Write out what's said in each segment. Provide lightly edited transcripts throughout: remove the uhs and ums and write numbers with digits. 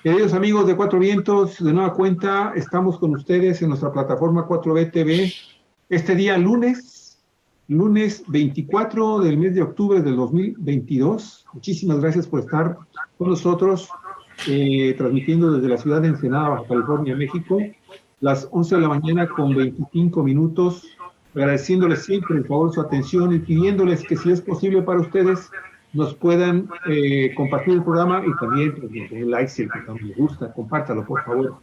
Queridos amigos de Cuatro Vientos, de nueva cuenta, estamos con ustedes en nuestra plataforma 4B TV, este día lunes 24 del mes de octubre del 2022. Muchísimas gracias por estar con nosotros, transmitiendo desde la ciudad de Ensenada, Baja California, México, las 11 de la mañana con 25 minutos, agradeciéndoles siempre el favor de su atención y pidiéndoles que si es posible para ustedes, nos puedan compartir el programa y también pues, den like si el programa les gusta, compártalo por favor.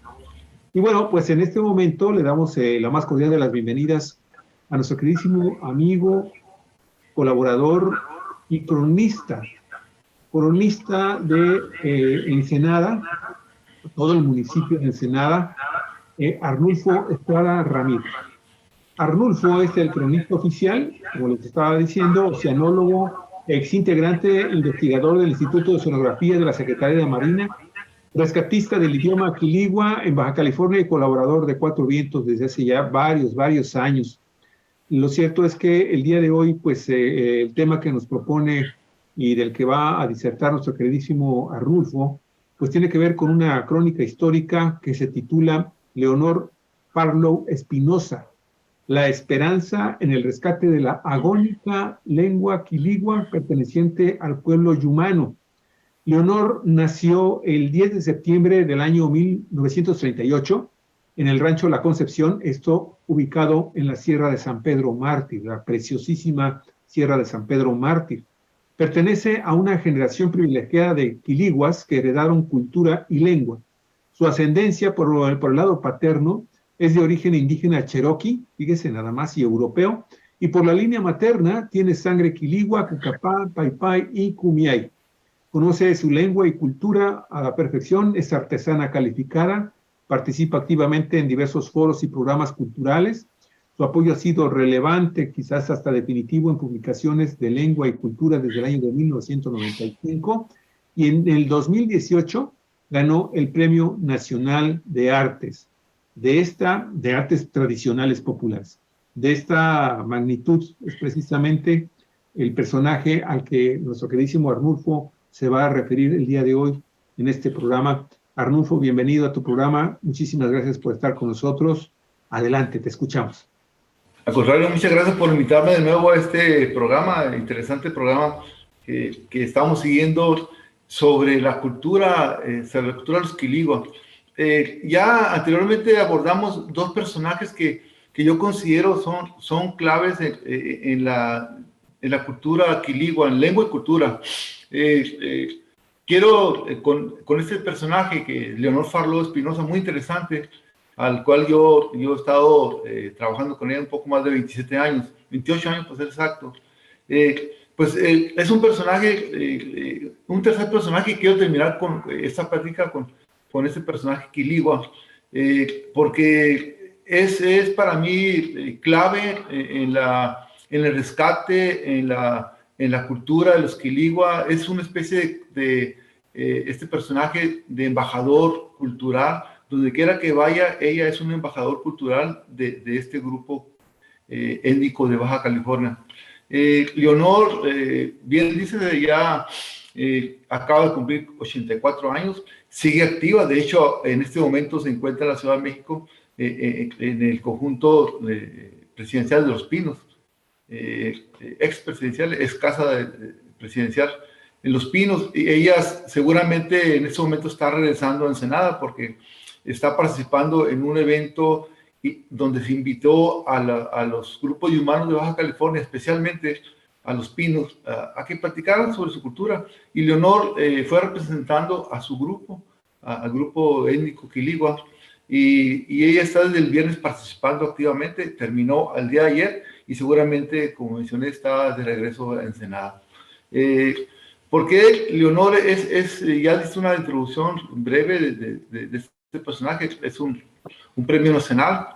Y bueno, pues en este momento le damos la más cordial de las bienvenidas a nuestro queridísimo amigo, colaborador y cronista de Ensenada, todo el municipio de Ensenada, Arnulfo Estrada Ramírez. Arnulfo es el cronista oficial, como les estaba diciendo, oceanólogo, exintegrante, investigador del Instituto de Oceanografía de la Secretaría de Marina, rescatista del idioma quiligua en Baja California y colaborador de Cuatro Vientos desde hace ya varios años. Lo cierto es que el día de hoy, pues el tema que nos propone y del que va a disertar nuestro queridísimo Arnulfo, pues tiene que ver con una crónica histórica que se titula Leonor Farlow Espinosa, la esperanza en el rescate de la agónica lengua quiligua perteneciente al pueblo yumano. Leonor nació el 10 de septiembre del año 1938 en el rancho La Concepción, esto ubicado en la Sierra de San Pedro Mártir, la preciosísima Sierra de San Pedro Mártir. Pertenece a una generación privilegiada de quiliguas que heredaron cultura y lengua. Su ascendencia por el lado paterno es de origen indígena cherokee, fíjese nada más, y europeo, y por la línea materna tiene sangre quiligua, cucapá, paipai y cumiay. Conoce su lengua y cultura a la perfección, es artesana calificada, participa activamente en diversos foros y programas culturales. Su apoyo ha sido relevante, quizás hasta definitivo, en publicaciones de lengua y cultura desde el año de 1995, y en el 2018 ganó el Premio Nacional de Artes. De artes tradicionales populares. De esta magnitud es precisamente el personaje al que nuestro queridísimo Arnulfo se va a referir el día de hoy en este programa. Arnulfo, bienvenido a tu programa. Muchísimas gracias por estar con nosotros. Adelante, te escuchamos. Al contrario, muchas gracias por invitarme de nuevo a este programa, interesante programa que estamos siguiendo sobre la cultura de los quiliguas. Ya anteriormente abordamos dos personajes que yo considero son claves en la cultura quiligua, en lengua y cultura. Quiero, con este personaje, que Leonor Farlow Espinosa, muy interesante, al cual yo he estado trabajando con ella un poco más de 27 años, 28 años para ser exacto. Es un personaje, un tercer personaje, y quiero terminar con esta práctica con este personaje quiligua, porque es para mí clave en el rescate, en la cultura de los quiligua. Es una especie de este personaje de embajador cultural. Donde quiera que vaya, ella es un embajador cultural de este grupo étnico de Baja California. Leonor, bien dice, ya acaba de cumplir 84 años, sigue activa. De hecho, en este momento se encuentra en la Ciudad de México, en el conjunto presidencial de Los Pinos, ex presidencial, ex casa presidencial en Los Pinos. Y ella seguramente en este momento está regresando a Ensenada porque está participando en un evento donde se invitó a los grupos humanos de Baja California, especialmente a Los Pinos, a que platicaran sobre su cultura. Y Leonor fue representando a su grupo, al grupo étnico quiligua, y ella está desde el viernes participando activamente. Terminó el día de ayer y seguramente, como mencioné, está de regreso a Ensenada. Porque Leonor ya hice una introducción breve de este personaje. Es un premio nacional.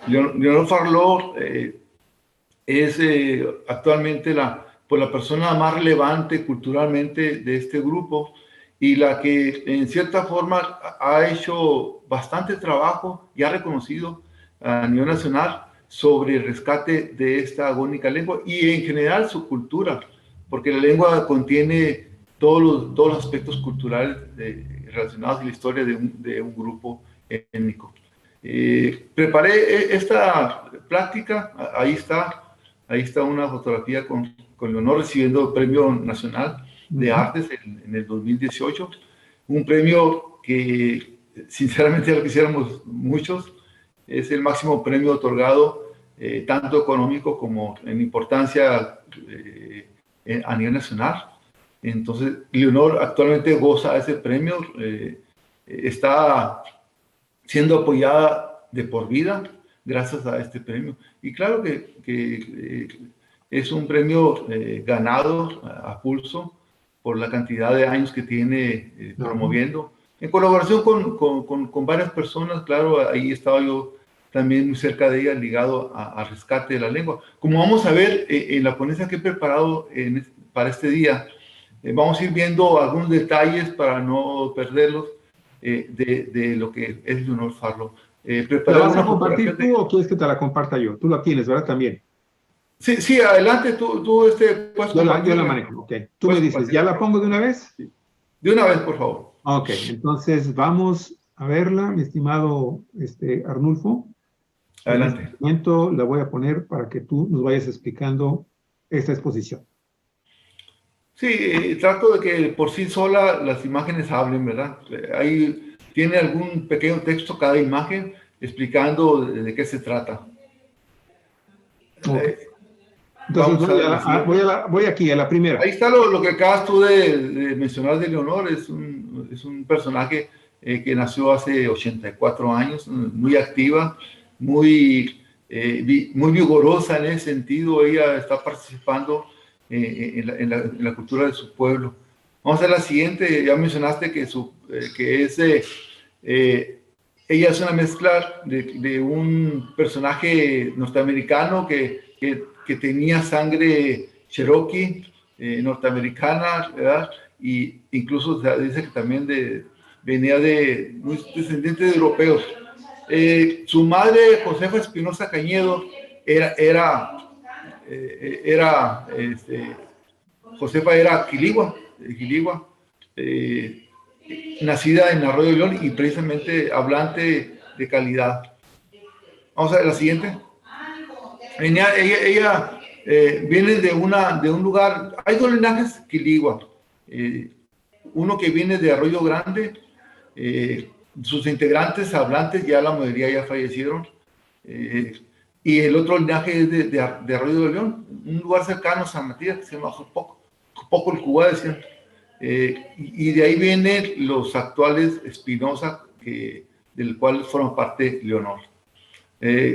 Leonor Farlow es actualmente la persona más relevante culturalmente de este grupo, y la que en cierta forma ha hecho bastante trabajo y ha reconocido a nivel nacional sobre el rescate de esta agónica lengua y en general su cultura, porque la lengua contiene todos los aspectos culturales relacionados a la historia de un grupo étnico. Preparé esta plática, ahí está una fotografía con Leonor recibiendo el Premio Nacional de Artes en el 2018, un premio que sinceramente ya lo quisiéramos muchos, es el máximo premio otorgado, tanto económico como en importancia a nivel nacional. Entonces, Leonor actualmente goza de ese premio, está siendo apoyada de por vida gracias a este premio. Y claro que es un premio ganado a pulso por la cantidad de años que tiene promoviendo, en colaboración con varias personas. Claro, ahí estaba yo también muy cerca de ella, ligado al rescate de la lengua. Como vamos a ver en la ponencia que he preparado para este día, vamos a ir viendo algunos detalles para no perderlos de lo que es Leonor Farlow. ¿La vas a compartir tú o quieres que te la comparta yo? Tú la tienes, ¿verdad? También. Sí, adelante, tú puedes compartir. Yo la manejo, ok. Tú me dices, ¿ya la pongo de una vez? Sí. De una vez, por favor. Ok, entonces vamos a verla, mi estimado Arnulfo. Adelante. En este momento la voy a poner para que tú nos vayas explicando esta exposición. Sí, trato de que por sí sola las imágenes hablen, ¿verdad? Ahí tiene algún pequeño texto cada imagen explicando de qué se trata. Okay. Entonces voy aquí a la primera. Ahí está lo que acabas tú de mencionar de Leonor. Es un personaje que nació hace 84 años, muy activa, muy vigorosa en ese sentido. Ella está participando en la cultura de su pueblo. Vamos a ver la siguiente. Ya mencionaste que ella es una mezcla de un personaje norteamericano que tenía sangre cherokee, norteamericana, ¿verdad? Y incluso se dice que también venía de muy descendientes de europeos. Su madre, Josefa Espinosa Cañedo, Josefa era quiligua, nacida en Arroyo de León y precisamente hablante de calidad. Vamos a ver la siguiente. Ella viene de un lugar, hay dos linajes quiligua, uno que viene de Arroyo Grande, sus integrantes hablantes, ya la mayoría ya fallecieron, y el otro linaje es de Arroyo de León, un lugar cercano a San Matías, que se llama Jopoco el Cubá, decían. Y de ahí vienen los actuales Espinosa, del cual forma parte Leonor.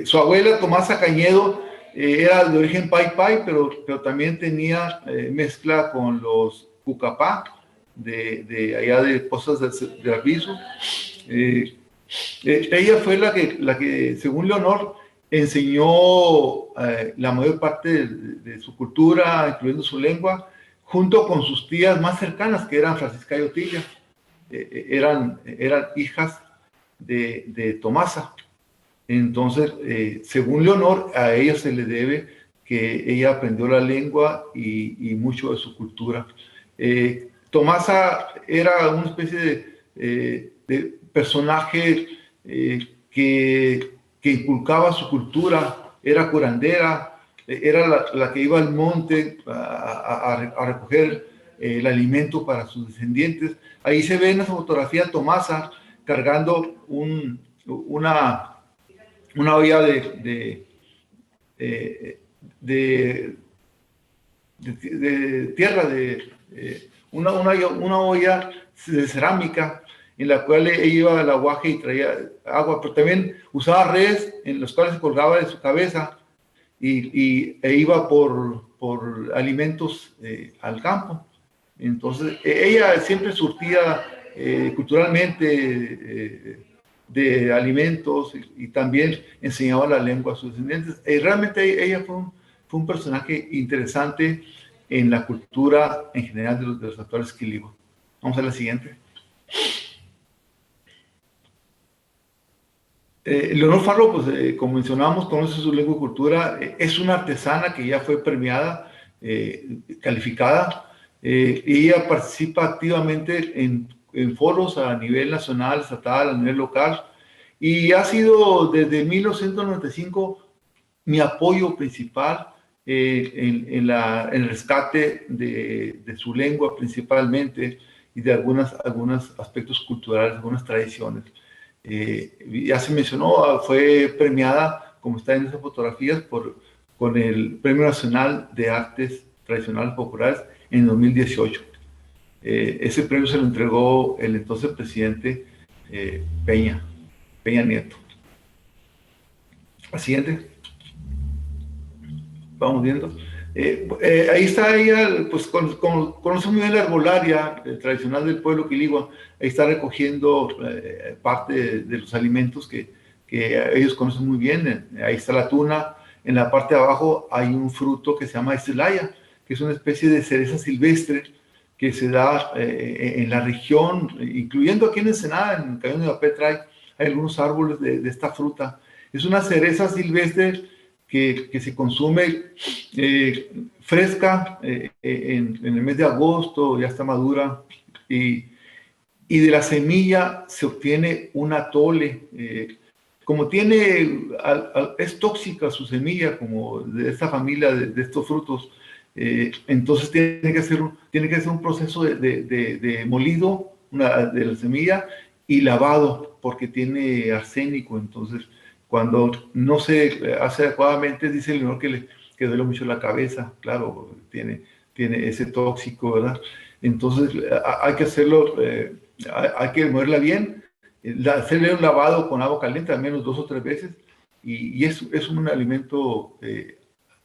Su abuela, Tomasa Cañedo, era de origen Pai, pero también tenía mezcla con los Cucapá, de allá de Pozas de Arvizu. Ella fue la que, según Leonor, enseñó la mayor parte de su cultura, incluyendo su lengua, junto con sus tías más cercanas, que eran Francisca y Otilia. Eran hijas de Tomasa. Entonces, según Leonor, a ella se le debe que ella aprendió la lengua y mucho de su cultura. Tomasa era una especie de personaje que inculcaba su cultura, era curandera, era la que iba al monte a recoger el alimento para sus descendientes. Ahí se ve en esa fotografía Tomasa cargando una olla de tierra, una olla de cerámica en la cual ella iba al aguaje y traía agua, pero también usaba redes en las cuales se colgaba de su cabeza e iba por alimentos al campo. Entonces, ella siempre surtía culturalmente de alimentos y también enseñaba la lengua a sus descendientes. Realmente ella fue un personaje interesante en la cultura en general de los actuales quiligua. Vamos a la siguiente. Leonor Farlow, pues, como mencionábamos, conoce su lengua y cultura. Es una artesana que ya fue premiada, calificada. Ella participa activamente en foros a nivel nacional, estatal, a nivel local, y ha sido desde 1995 mi apoyo principal en el rescate de su lengua principalmente y de algunos aspectos culturales, algunas tradiciones. Ya se mencionó, fue premiada, como está en esas fotografías, con el Premio Nacional de Artes Tradicionales Populares en 2018. Ese premio se lo entregó el entonces presidente Peña Nieto. La siguiente. Vamos viendo. Ahí está ella, pues conoce muy bien la herbolaria tradicional del pueblo quiligua. Ahí está recogiendo parte de los alimentos que ellos conocen muy bien. Ahí está la tuna. En la parte de abajo hay un fruto que se llama estelaya, que es una especie de cereza silvestre que se da en la región, incluyendo aquí en Ensenada, en el Cañón de Yapetra, hay algunos árboles de esta fruta. Es una cereza silvestre que se consume fresca en el mes de agosto, ya está madura, y de la semilla se obtiene un atole. Como es tóxica su semilla, como de esta familia de estos frutos, entonces tiene que ser un proceso de molido de la semilla y lavado, porque tiene arsénico. Entonces, cuando no se hace adecuadamente, dice el Leonor que duele mucho la cabeza. Claro, tiene ese tóxico, ¿verdad? Entonces, hay que hacerlo, hay que moverla bien, hacerle un lavado con agua caliente al menos 2 o 3 veces, y es un alimento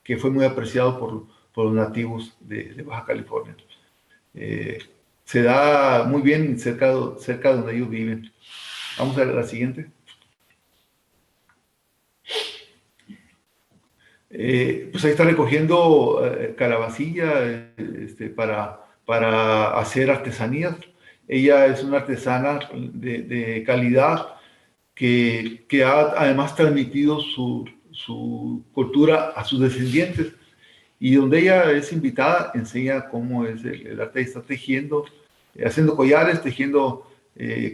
que fue muy apreciado por los nativos de Baja California. Se da muy bien cerca de donde ellos viven. Vamos a ver la siguiente. Pues ahí está recogiendo calabacilla para hacer artesanías. Ella es una artesana de calidad que ha además transmitido su cultura a sus descendientes. Y donde ella es invitada, enseña cómo es el arte. Está tejiendo, haciendo collares, tejiendo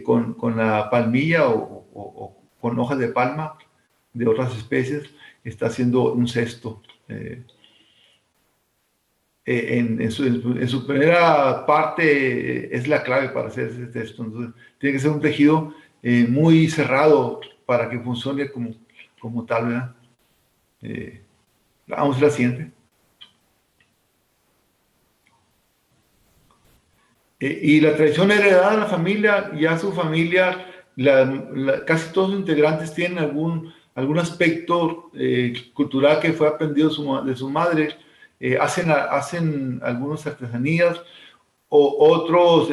con la palmilla o con hojas de palma de otras especies. Está haciendo un cesto. En su primera parte es la clave para hacer ese cesto. Entonces, tiene que ser un tejido muy cerrado para que funcione como tal, ¿verdad? Vamos a la siguiente. Y la tradición heredada de la familia, ya su familia, casi todos los integrantes tienen algún aspecto cultural que fue aprendido de su madre. Hacen algunas artesanías, o otros,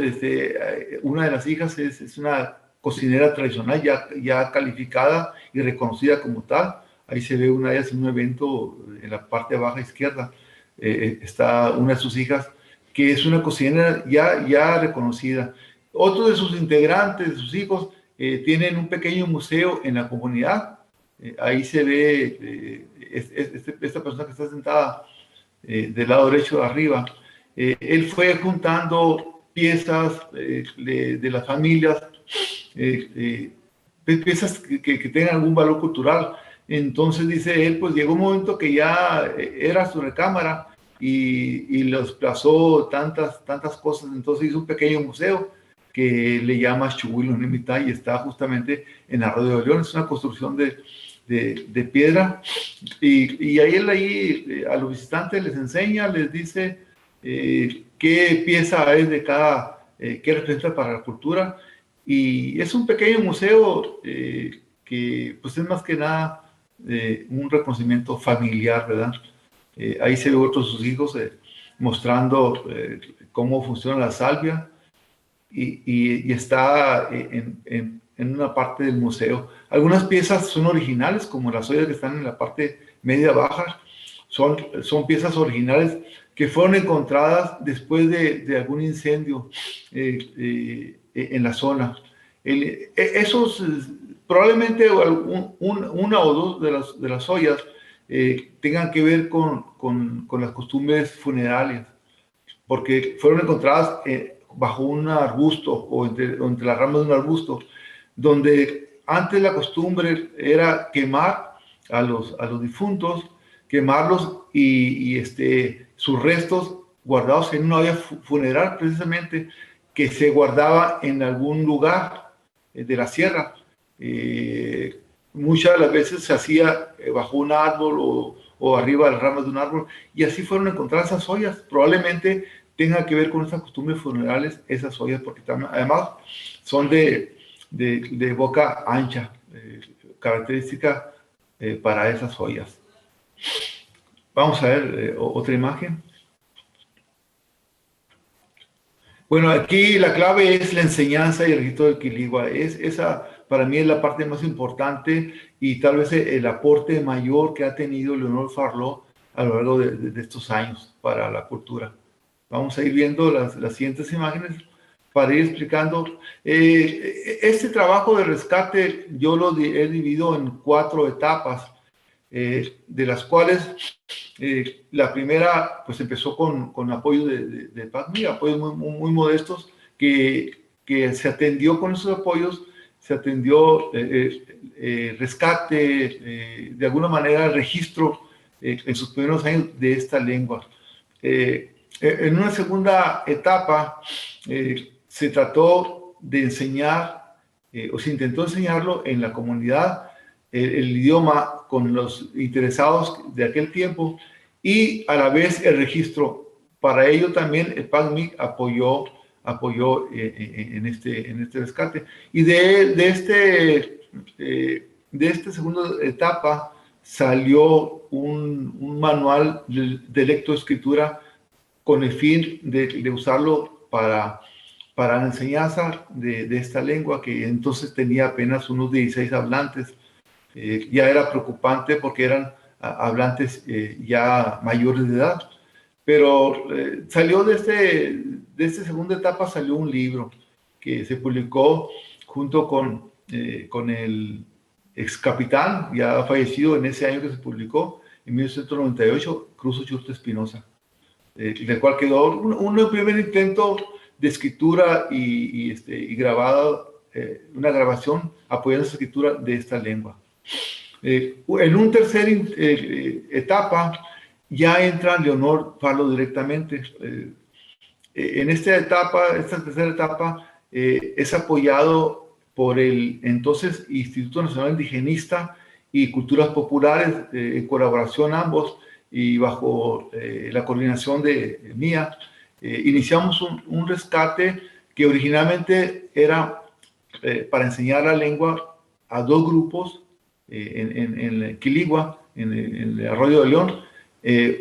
una de las hijas es una cocinera tradicional ya calificada y reconocida como tal. Ahí se ve una de ellas en un evento en la parte baja izquierda. Está una de sus hijas, que es una cocinera ya reconocida. Otros de sus integrantes, de sus hijos, tienen un pequeño museo en la comunidad. Ahí se ve esta persona que está sentada del lado derecho de arriba. Él fue juntando piezas de las familias, piezas que tengan algún valor cultural. Entonces, dice él, pues llegó un momento que ya era su recámara, y los plazó tantas cosas. Entonces hizo un pequeño museo que le llama Chuhuilo Nimitá, y está justamente en Arroyo de León. Es una construcción de piedra, y ahí a los visitantes les enseña, les dice qué pieza es de cada, qué representa para la cultura, y es un pequeño museo que pues es más que nada un reconocimiento familiar, ¿verdad? Ahí se ve otros de sus hijos mostrando cómo funciona la salvia, y está en una parte del museo. Algunas piezas son originales, como las ollas que están en la parte media baja. Son piezas originales que fueron encontradas después de algún incendio en la zona. Probablemente una o dos de las ollas tengan que ver con las costumbres funerarias. porque fueron encontradas bajo un arbusto o entre las ramas de un arbusto, donde antes la costumbre era quemar a los difuntos, quemarlos y sus restos guardados en una olla funeral, precisamente, que se guardaba en algún lugar de la sierra. Muchas de las veces se hacía bajo un árbol o arriba de las ramas de un árbol, y así fueron encontradas esas ollas. Probablemente tenga que ver con esas costumbres funerales, esas ollas, porque además son de boca ancha, característica para esas ollas. Vamos a ver otra imagen. Bueno, aquí la clave es la enseñanza y el registro del quiligua. Esa para mí es la parte más importante y tal vez el aporte mayor que ha tenido Leonor Farló a lo largo de estos años para la cultura. Vamos a ir viendo las siguientes imágenes para ir explicando. Este trabajo de rescate yo lo he dividido en 4 etapas, de las cuales la primera pues empezó con apoyo de PACMI, apoyos muy modestos, que se atendió con esos apoyos, se atendió rescate, de alguna manera registro en sus primeros años de esta lengua. En una segunda etapa se trató de enseñar, o se intentó enseñarlo en la comunidad, el idioma con los interesados de aquel tiempo, y a la vez el registro. Para ello también el PACMI apoyó en este rescate. Y de esta segunda etapa salió un manual de lectoescritura con el fin de usarlo para la enseñanza de esta lengua, que entonces tenía apenas unos 16 hablantes. Ya era preocupante porque eran hablantes ya mayores de edad. Pero salió de esta segunda etapa, salió un libro que se publicó junto con el ex capitán, ya fallecido en ese año que se publicó, en 1998, Cruz Ochurte Espinosa, del cual quedó un primer intento de escritura y grabado, una grabación apoyando la escritura de esta lengua. En un tercer etapa ya entra Leonor Farló directamente. En esta tercera etapa, es apoyado por el entonces Instituto Nacional Indigenista y Culturas Populares, en colaboración ambos y bajo la coordinación de mía. Iniciamos un rescate que originalmente era para enseñar la lengua a 2 grupos en el Quiligua, en el Arroyo de León,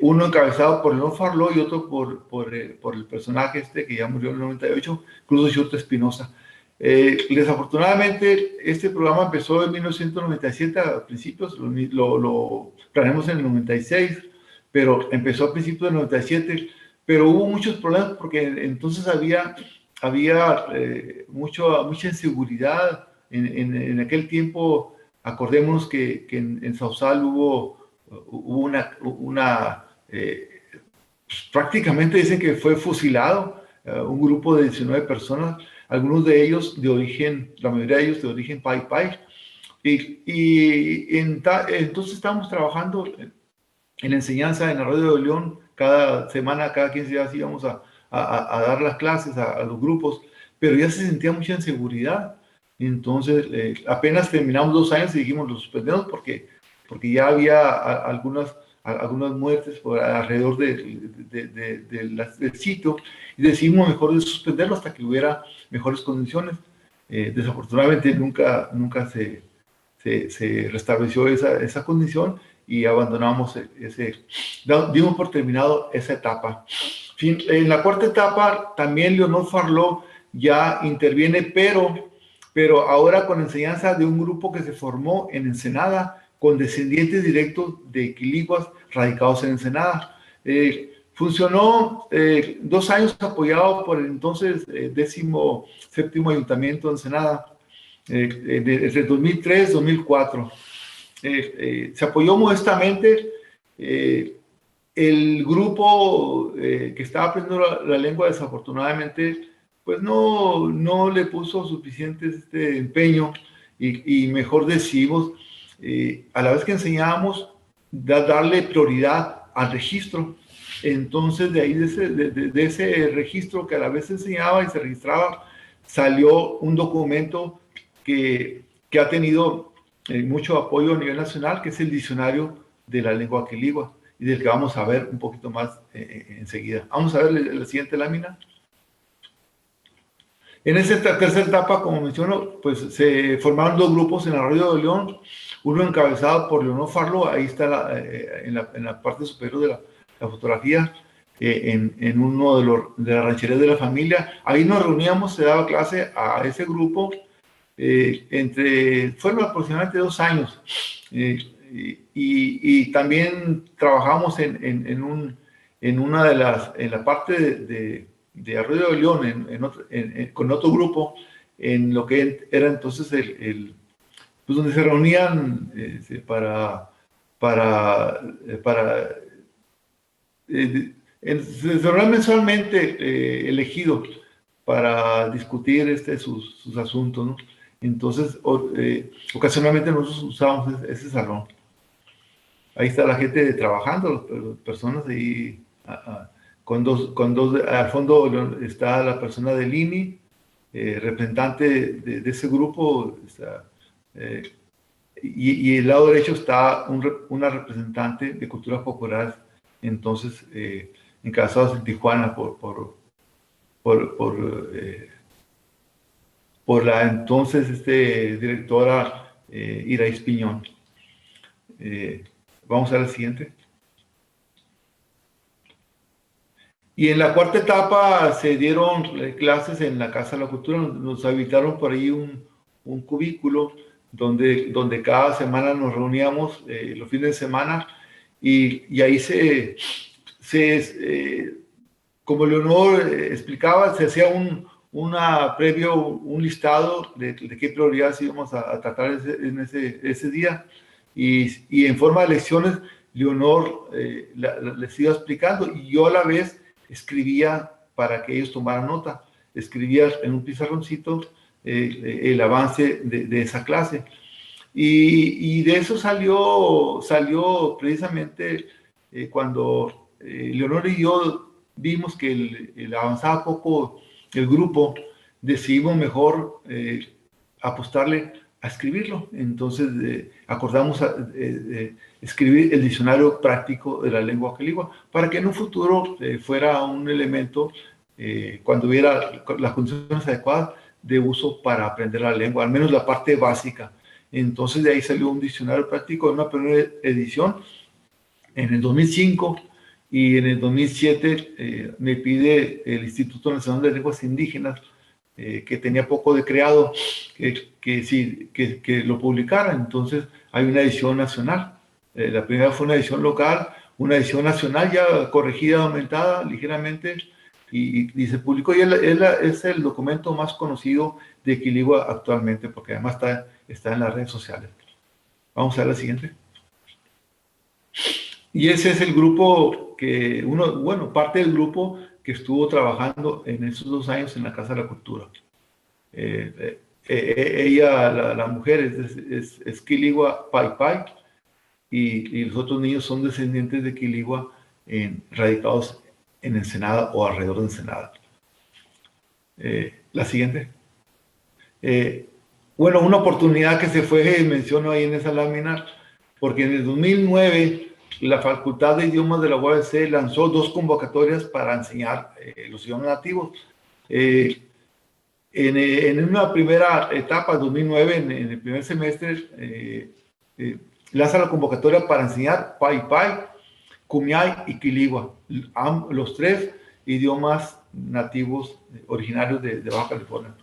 uno encabezado por Leonor Farló y otro por el personaje que ya murió en el 98, Cruz Ochurte Espinosa. Desafortunadamente, este programa empezó en 1997 a principios, lo planeamos en el 96, pero empezó a principios del 97, pero hubo muchos problemas porque entonces había mucha inseguridad en aquel tiempo. Acordémonos que en Sausal hubo prácticamente dicen que fue fusilado un grupo de 19 personas, algunos de ellos la mayoría de ellos de origen Pai Pai. Entonces estábamos trabajando en la enseñanza en Arroyo de León. Cada semana, cada 15 días íbamos a dar las clases a los grupos, pero ya se sentía mucha inseguridad. Entonces, apenas terminamos 2 años y dijimos, lo suspendemos porque ya había algunas muertes alrededor del sitio, y decidimos mejor de suspenderlo hasta que hubiera mejores condiciones. Desafortunadamente nunca se restableció esa condición y abandonamos dimos por terminado esa etapa. En la cuarta etapa también Leonor Farló ya interviene, pero ahora con enseñanza de un grupo que se formó en Ensenada, con descendientes directos de quiliguas radicados en Ensenada. Funcionó 2 años apoyado por el entonces 17º Ayuntamiento de Ensenada, desde 2003 2004. Se apoyó modestamente, el grupo que estaba aprendiendo la lengua, desafortunadamente, pues no le puso suficiente empeño y mejor decidimos, a la vez que enseñábamos, darle prioridad al registro. Entonces, de ahí, de ese registro que a la vez se enseñaba y se registraba, salió un documento que ha tenido mucho apoyo a nivel nacional, que es el diccionario de la lengua quiligua, y del que vamos a ver un poquito más enseguida. Vamos a ver la siguiente lámina. En esta tercera etapa, como menciono, pues se formaron dos grupos en Arroyo de León, uno encabezado por Leonor Farlow, ahí está en la parte superior de la fotografía, en uno de las rancherías de la familia. Ahí nos reuníamos, se daba clase a ese grupo, fueron aproximadamente 2 años, y también trabajamos en la parte de Arroyo de León, con otro grupo, en lo que era entonces pues donde se reunían se reunían mensualmente elegidos para discutir sus asuntos, ¿no? Entonces, ocasionalmente nosotros usábamos ese salón. Ahí está la gente trabajando, las personas ahí, al fondo está la persona del INI, representante de ese grupo, y el lado derecho está una representante de culturas populares, entonces encabezados en Tijuana por la entonces directora Iraíz Piñón. Vamos a la siguiente. Y en la cuarta etapa se dieron clases en la Casa de la Cultura. Nos habilitaron por ahí un cubículo donde cada semana nos reuníamos los fines de semana, y ahí como Leonor explicaba, se hacía un listado de qué prioridades íbamos a tratar en ese día, y en forma de lecciones Leonor les iba explicando, y yo a la vez escribía para que ellos tomaran nota. Escribía en un pizarroncito el avance de esa clase, y de eso salió precisamente cuando Leonor y yo vimos que avanzaba poco el grupo, decidimos mejor apostarle a escribirlo. Entonces acordamos escribir el diccionario práctico de la lengua quiligua, para que en un futuro fuera un elemento, cuando hubiera las condiciones adecuadas, de uso para aprender la lengua, al menos la parte básica. Entonces de ahí salió un diccionario práctico, una primera edición en el 2005, y en el 2007 me pide el Instituto Nacional de Lenguas Indígenas, que tenía poco de creado, que lo publicara. Entonces hay una edición nacional. La primera fue una edición local, una edición nacional ya corregida, aumentada ligeramente, y se publicó, y es el documento más conocido de quiligua actualmente, porque además está en las redes sociales. Vamos a ver la siguiente. Y ese es el grupo parte del grupo que estuvo trabajando en esos 2 años en la Casa de la Cultura. Ella, la mujer, es quiligua Pai Pai, y los otros niños son descendientes de quiligua radicados en Ensenada o alrededor de Ensenada. La siguiente. Una oportunidad que se fue, menciono ahí en esa lámina, porque en el 2009 la Facultad de Idiomas de la UABC lanzó 2 convocatorias para enseñar los idiomas nativos. En una primera etapa, 2009, en el primer semestre, lanza la convocatoria para enseñar Pai Pai, Kumiai y Quiligua, los 3 idiomas nativos originarios de Baja California.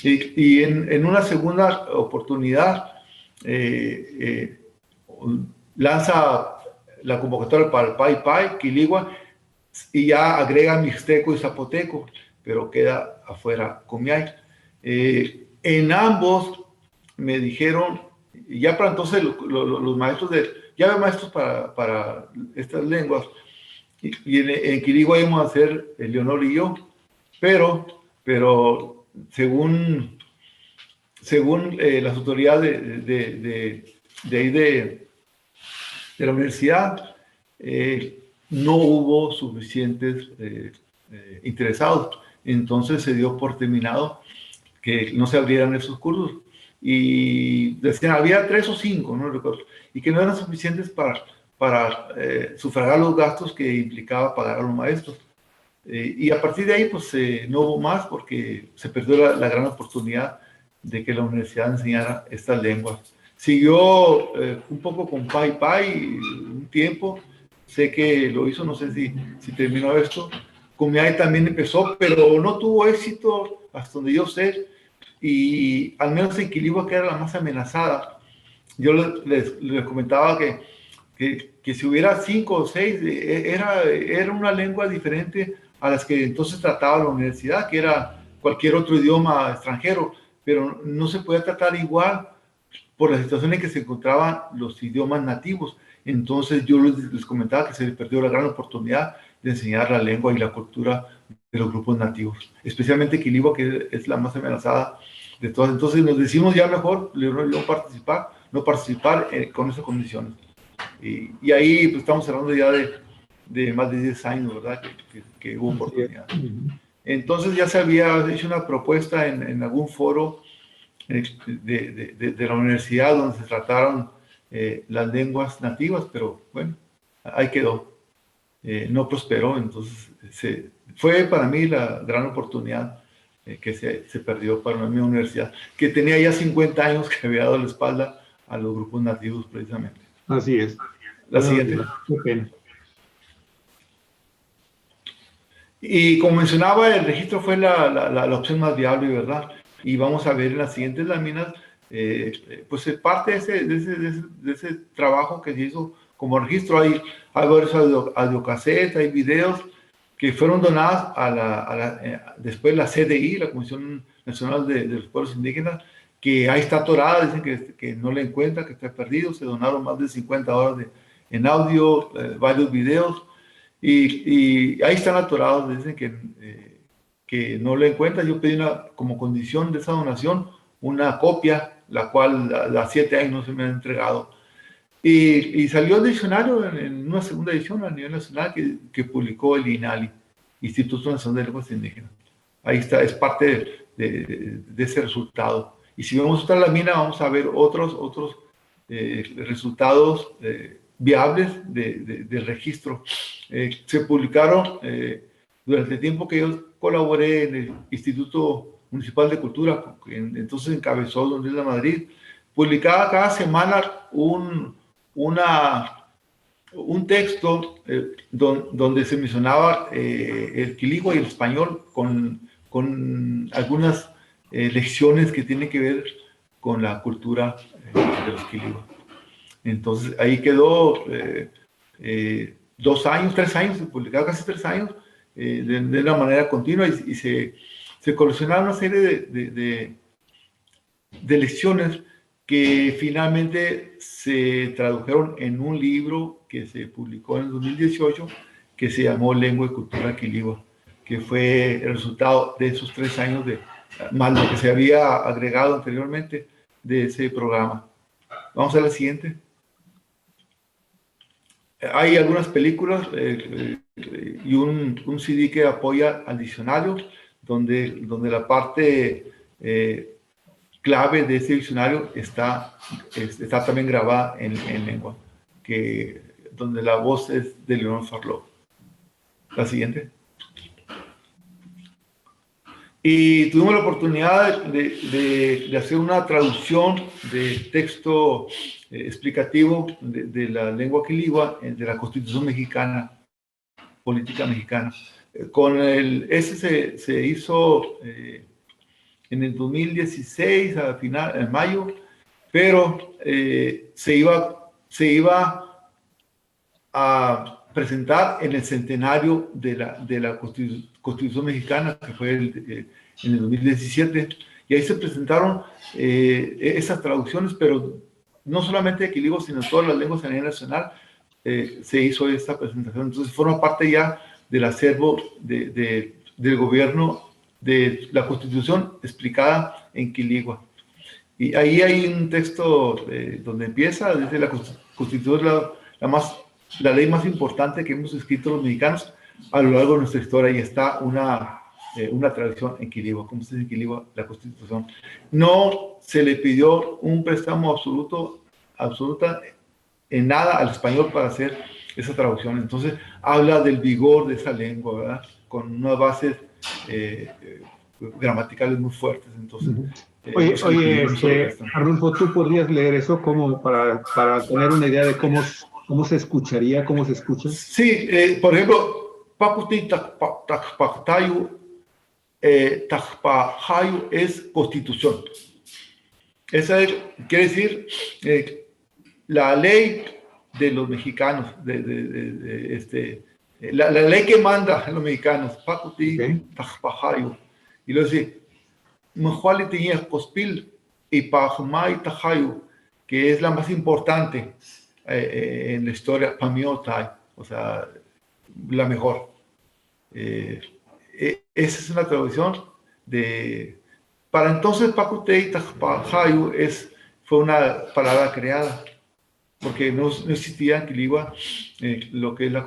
Y en una segunda oportunidad lanza la convocatoria para el Pai Pai, Quiligua, y ya agrega Mixteco y Zapoteco, pero queda afuera Kumiai. En ambos me dijeron, ya para entonces los maestros ya había maestros para estas lenguas, y en Quiligua íbamos a hacer Leonor y yo, pero según las autoridades de ahí de la universidad, no hubo suficientes interesados. Entonces se dio por terminado que no se abrieran esos cursos. Y decían, había 3 o 5, no recuerdo, y que no eran suficientes para sufragar los gastos que implicaba pagar a los maestros. Y a partir de ahí, pues no hubo más porque se perdió la gran oportunidad de que la universidad enseñara estas lenguas. Siguió un poco con Pai Pai un tiempo, sé que lo hizo, no sé si terminó esto. Comiay también empezó, pero no tuvo éxito hasta donde yo sé, y al menos en Quiligua, que era la más amenazada. Yo les comentaba que si hubiera 5 o 6, era una lengua diferente a las que entonces trataba la universidad, que era cualquier otro idioma extranjero, pero no se podía tratar igual por la situación en que se encontraban los idiomas nativos. Entonces yo les comentaba que se les perdió la gran oportunidad de enseñar la lengua y la cultura de los grupos nativos, especialmente Quiligua, que es la más amenazada de todas. Entonces nos decimos ya mejor no participar con esas condiciones. Y ahí pues, estamos hablando ya de más de 10 años, ¿verdad? Que hubo oportunidad. Entonces ya se había hecho una propuesta en algún foro de la universidad donde se trataron las lenguas nativas, pero bueno, ahí quedó. No prosperó, entonces fue para mí la gran oportunidad que se perdió para mi universidad, que tenía ya 50 años que había dado la espalda a los grupos nativos precisamente. Así es. La siguiente. Qué pena. Y como mencionaba, el registro fue la opción más viable, ¿verdad? Y vamos a ver en las siguientes láminas, pues parte de ese trabajo que se hizo como registro. Hay varios audiocassettes, hay videos que fueron donados después la CDI, la Comisión Nacional de los Pueblos Indígenas, que ahí está atorada, dicen que no le encuentra, que está perdido. Se donaron más de 50 horas en audio, varios videos, y ahí están atorados, dicen que no le encuentra. Yo pedí como condición de esa donación una copia, la cual a 7 años no se me ha entregado. Y salió el diccionario en una segunda edición a nivel nacional que publicó el INALI, Instituto Nacional de Lenguas Indígenas. Ahí está, es parte de ese resultado. Y si vemos otra lámina, vamos a ver otros resultados viables del registro. Se publicaron durante el tiempo que yo colaboré en el Instituto Municipal de Cultura, que entonces encabezó don Luis de Madrid. Publicaba cada semana un texto donde se mencionaba el quiligua y el español con algunas lecciones que tienen que ver con la cultura de los quilihuas. Entonces ahí quedó 2 años, 3 años, se publicaba casi 3 años de una manera continua, y se coleccionaron una serie de lecciones que finalmente se tradujeron en un libro que se publicó en el 2018, que se llamó Lengua y Cultura Quiligua, que fue el resultado de esos 3 años más lo que se había agregado anteriormente de ese programa. Vamos a la siguiente. Hay algunas películas y un CD que apoya al diccionario, donde la parte clave de ese diccionario está también grabada en lengua, donde la voz es de Leonor Farlow. La siguiente. Y tuvimos la oportunidad de hacer una traducción de texto explicativo de la lengua quiligua, de la Constitución mexicana, política mexicana. Ese se hizo en el 2016, en mayo, pero se iba a presentar en el centenario de la Constitución mexicana, que fue en el 2017, y ahí se presentaron esas traducciones, pero no solamente de quiligua, sino de todas las lenguas a nivel nacional, se hizo esta presentación. Entonces forma parte ya del acervo del gobierno, de la Constitución explicada en quiligua. Y ahí hay un texto donde empieza, dice la Constitución es la ley más importante que hemos escrito los mexicanos a lo largo de nuestra historia, y está una traducción en quiligua, como se dice en quiligua, la Constitución. No se le pidió un préstamo absoluta en nada al español para hacer esa traducción. Entonces habla del vigor de esa lengua, ¿verdad? Con unas bases gramaticales muy fuertes. Entonces, oye, Arnulfo, ¿tú podrías leer eso como para tener una idea de cómo se escucharía, cómo se escucha? Sí, por ejemplo, Pacuti Takpaktayu, Takpahayu es constitución. Esa quiere decir la ley de los mexicanos, la ley que manda a los mexicanos, Pacuti Takpahayu. Y luego dice, Mjuali tenía Cospil y Pajmai Tahayu, que es la más importante en la historia, Pamiotai, o sea, la mejor. Esa es una traducción para entonces Pacutei Tahayu fue una palabra creada, porque no existía en quiligua lo que es la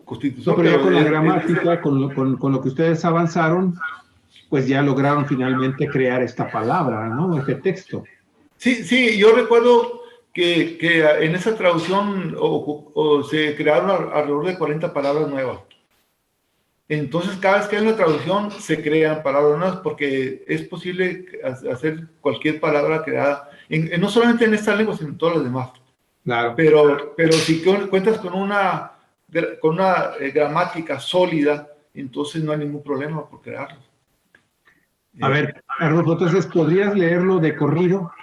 Constitución. No, pero ya con la gramática, con lo que ustedes avanzaron, pues ya lograron finalmente crear esta palabra, ¿no? Este texto. Sí, yo recuerdo que en esa traducción se crearon alrededor de 40 palabras nuevas. Entonces, cada vez que hay una traducción, se crean palabras nuevas, porque es posible hacer cualquier palabra creada, no solamente en esta lengua, sino en todas las demás. Claro. Pero si cuentas con una gramática sólida, entonces no hay ningún problema por crearlo. A ver, Arnulfo, entonces, ¿podrías leerlo de corrido?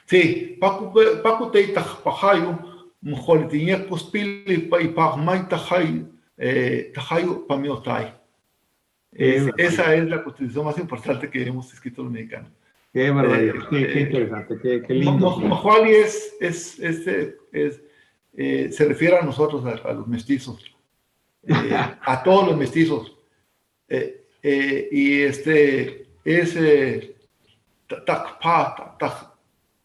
Sí. Pacutei Takpahayu, Mjolitiña Cospil y Pajmai Tahayu Pamiotai. Esa es la constitución más importante que hemos escrito los mexicanos. Qué barbaridad, qué interesante, qué lindo. Mjuali se refiere a nosotros, a los mestizos, a todos los mestizos. Y es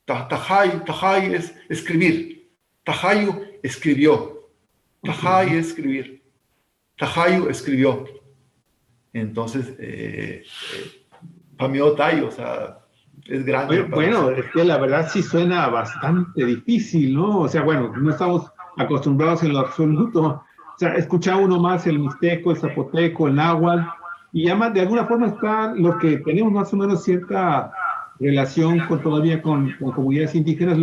Tajay es escribir. Tahayu escribió. Tajay es escribir. Tahayu escribió. Entonces, Pamiotai, o sea, es grande. Bueno, es que la verdad sí suena bastante difícil, ¿no? O sea, bueno, no estamos acostumbrados en lo absoluto. O sea, escucha uno más el mixteco, el zapoteco, el náhuatl, y además de alguna forma está lo que tenemos más o menos cierta relación todavía con comunidades indígenas,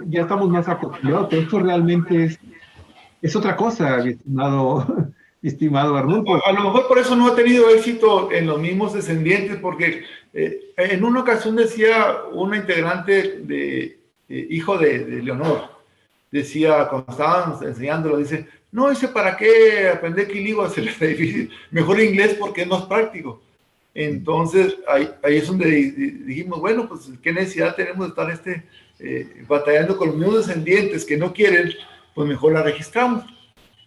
ya estamos más acostumbrados, pero esto realmente es otra cosa, estimado Arnulfo. A lo mejor por eso no ha tenido éxito en los mismos descendientes, porque en una ocasión decía una integrante hijo de Leonor, decía, cuando estaban enseñándolo, dice, no, dice, ¿para qué aprender quiligua? Se les da difícil, mejor inglés porque es más práctico. Entonces, ahí es donde dijimos, bueno, pues, ¿qué necesidad tenemos de estar batallando con los mismos descendientes que no quieren? Pues mejor la registramos.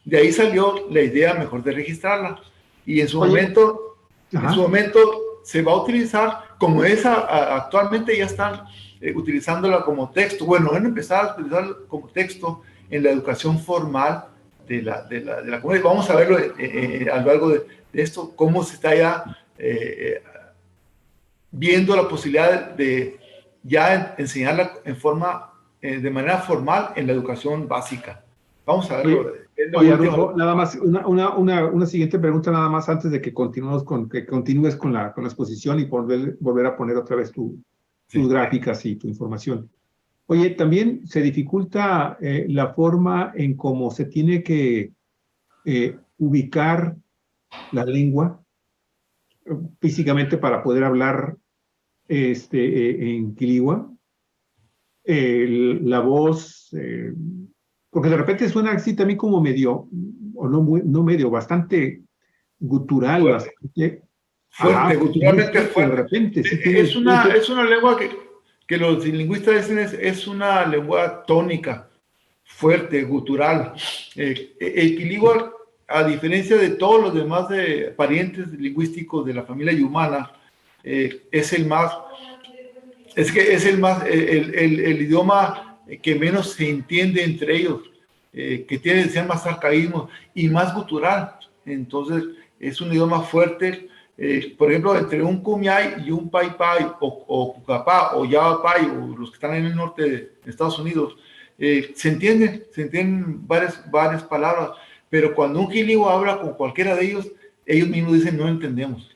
De ahí salió la idea mejor de registrarla. Y en su momento se va a utilizar como esa, actualmente ya están utilizándola como texto. Bueno, van a empezar a utilizarla como texto en la educación formal de la comunidad. Vamos a verlo a lo largo de esto, cómo se está ya viendo la posibilidad de ya enseñarla de manera formal en la educación básica. Vamos a verlo. Oye, Arnulfo, nada más, una siguiente pregunta nada más antes de que continúes con la exposición y volver a poner otra vez tus gráficas y tu información. Oye, también se dificulta la forma en cómo se tiene que ubicar la lengua físicamente para poder hablar en quiligua. La voz, porque de repente suena así también como medio, o no medio, bastante gutural, bastante fuerte, guturalmente fuerte. De repente, sí, es una lengua que los lingüistas dicen es una lengua tónica. fuerte, gutural. El quiligua, a diferencia de todos los demás parientes lingüísticos de la familia yumana, es el idioma que menos se entiende entre ellos, que tiene más arcaísmos y más gutural. Entonces, es un idioma fuerte. Por ejemplo, entre un Kumeyaay y un Paipai, o Cucapá, o Yavapai, o los que están en el norte de Estados Unidos, se entienden varias palabras, pero cuando un quiligua habla con cualquiera de ellos mismos dicen no entendemos.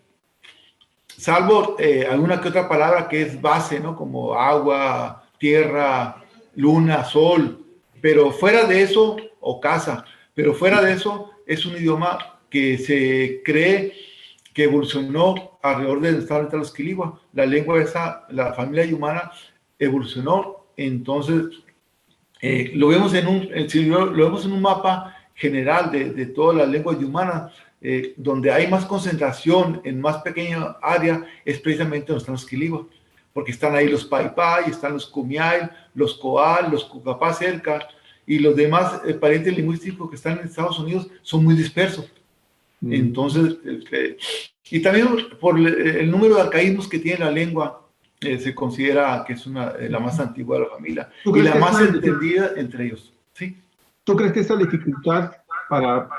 Salvo alguna que otra palabra que es base, ¿no? Como agua, tierra, luna, sol, pero fuera de eso, o casa, pero fuera de eso, es un idioma que se cree que evolucionó alrededor de donde estaban los quiligua. La lengua la familia yumana evolucionó. Entonces, lo vemos en un mapa general de todas las lenguas yumanas. Donde hay más concentración en más pequeña área es precisamente donde están los quiligua, porque están ahí los Paipai, están los Kumeyaay, los Coal, los Cucapá cerca, y los demás parientes lingüísticos que están en Estados Unidos son muy dispersos. Entonces, y también por el número de arcaísmos que tiene la lengua, se considera que es la más antigua de la familia y la más entendida entre ellos. ¿Sí? ¿Tú crees que esta dificultad para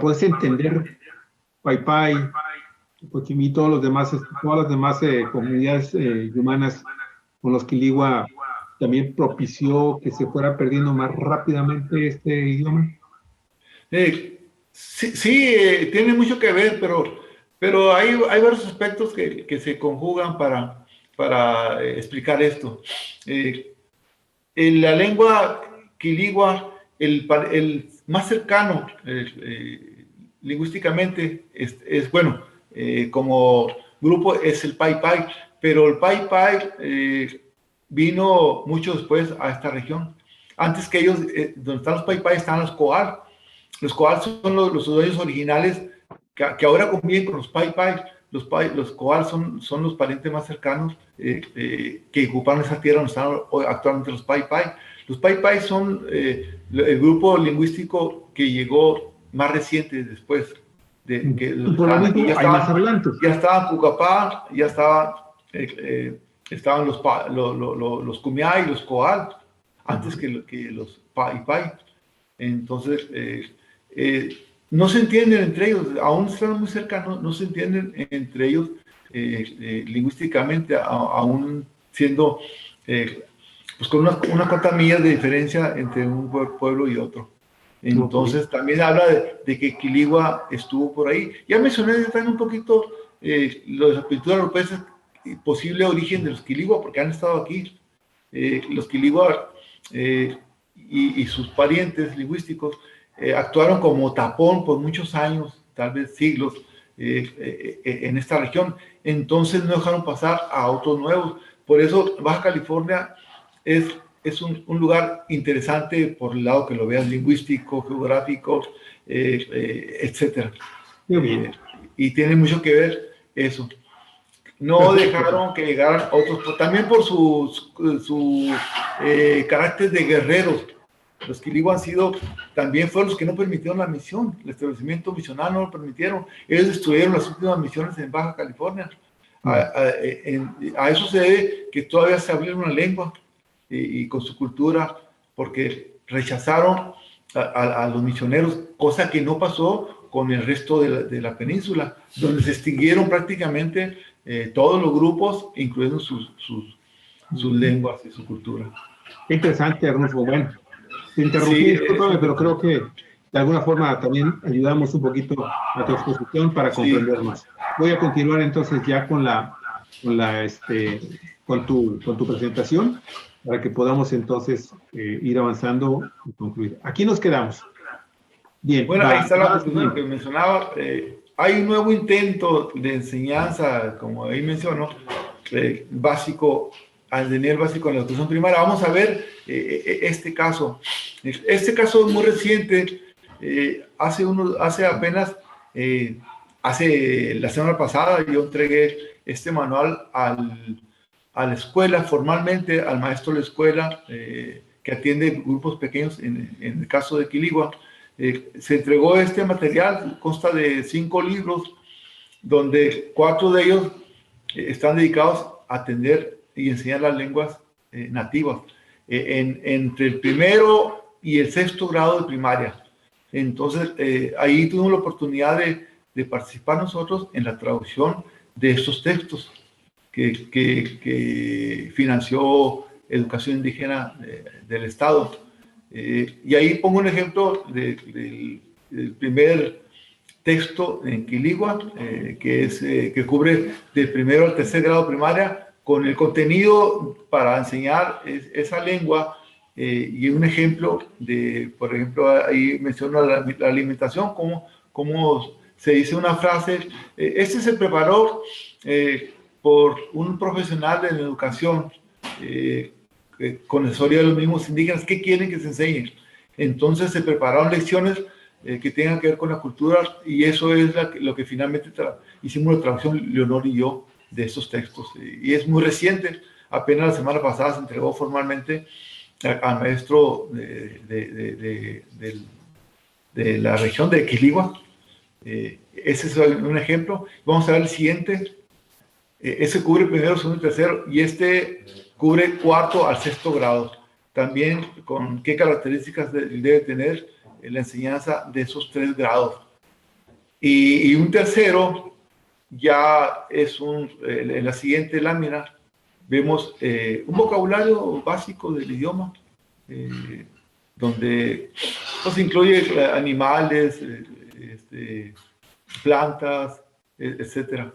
poderse entender Paipai, Cochimí y todas las demás comunidades humanas con los quiligua también propició que se fuera perdiendo más rápidamente este idioma? Sí, tiene mucho que ver, pero hay varios aspectos que se conjugan para explicar esto. En la lengua quiligua, el más cercano lingüísticamente bueno, como grupo es el Paipai, pero el Paipai vino mucho después a esta región. Antes que ellos, donde están los Paipai, están los Coal. Los Coal son los dueños originales que ahora conviven con los Paipai. Los Coal son los parientes más cercanos que ocuparon esa tierra donde están actualmente los Paipai. Los Paipai son el grupo lingüístico que llegó más reciente después de que ya estaban Cucapá, ya estaban los Kumeyaay y los Coal antes que los Paipai. Entonces no se entienden entre ellos, aún están muy cerca, no se entienden entre ellos lingüísticamente, aún siendo pues con unas cuantas millas de diferencia entre un pueblo y otro. Entonces también habla de que quiligua estuvo por ahí. Ya mencioné también un poquito las pinturas europeas, posible origen de los quiligua, porque han estado aquí. Los quiligua y sus parientes lingüísticos actuaron como tapón por muchos años, tal vez siglos, en esta región. Entonces no dejaron pasar a otros nuevos. Por eso Baja California es un lugar interesante por el lado que lo veas, lingüístico, geográfico, etc. Y tiene mucho que ver eso. No dejaron que llegaran otros, también por su carácter de guerreros. Los quiligua también fueron los que no permitieron la misión, el establecimiento misional no lo permitieron. Ellos destruyeron las últimas misiones en Baja California. A eso se debe que todavía se habla una lengua y con su cultura, porque rechazaron a los misioneros, cosa que no pasó con el resto de la península, donde se extinguieron prácticamente todos los grupos, incluyendo sus lenguas y su cultura. Qué interesante, Arnulfo. Bueno, te interrumpí, discúlpame, pero creo que de alguna forma también ayudamos un poquito a tu exposición para comprender más. Voy a continuar entonces ya con tu presentación, para que podamos entonces ir avanzando y concluir. Aquí nos quedamos. Bien. Bueno, ahí está la cuestión que mencionaba. Hay un nuevo intento de enseñanza, como ahí mencionó, básico, al nivel básico en la educación primaria. Vamos a ver este caso. Este caso es muy reciente. Hace apenas, la semana pasada, yo entregué este manual a la escuela, formalmente al maestro de la escuela, que atiende grupos pequeños en el caso de Quiligua. Se entregó este material, consta de 5 libros, donde 4 de ellos están dedicados a atender y enseñar las lenguas nativas, entre el primero y el 6º grado de primaria. Entonces, ahí tuvimos la oportunidad de participar nosotros en la traducción de estos textos que financió Educación Indígena del Estado. Y ahí pongo un ejemplo del primer texto en Quiligua, que cubre del 1º al 3er grado primaria, con el contenido para enseñar esa lengua, y un ejemplo de, por ejemplo, ahí menciono la alimentación, cómo se dice una frase. Este se preparó por un profesional de la educación, con asesoría de los mismos indígenas, ¿qué quieren que se enseñe? Entonces se prepararon lecciones que tengan que ver con la cultura, y eso es lo que finalmente hicimos la traducción, Leonor y yo, de estos textos. Y es muy reciente, apenas la semana pasada se entregó formalmente al maestro de la región de Quiligua. Ese es un ejemplo. Vamos a ver el siguiente. Ese cubre 1º, 2º y 3º, y este cubre 4º al 6º grado. También con qué características debe tener la enseñanza de esos 3 grados. Y un tercero ya es en la siguiente lámina vemos un vocabulario básico del idioma, donde pues incluye animales, plantas, etcétera,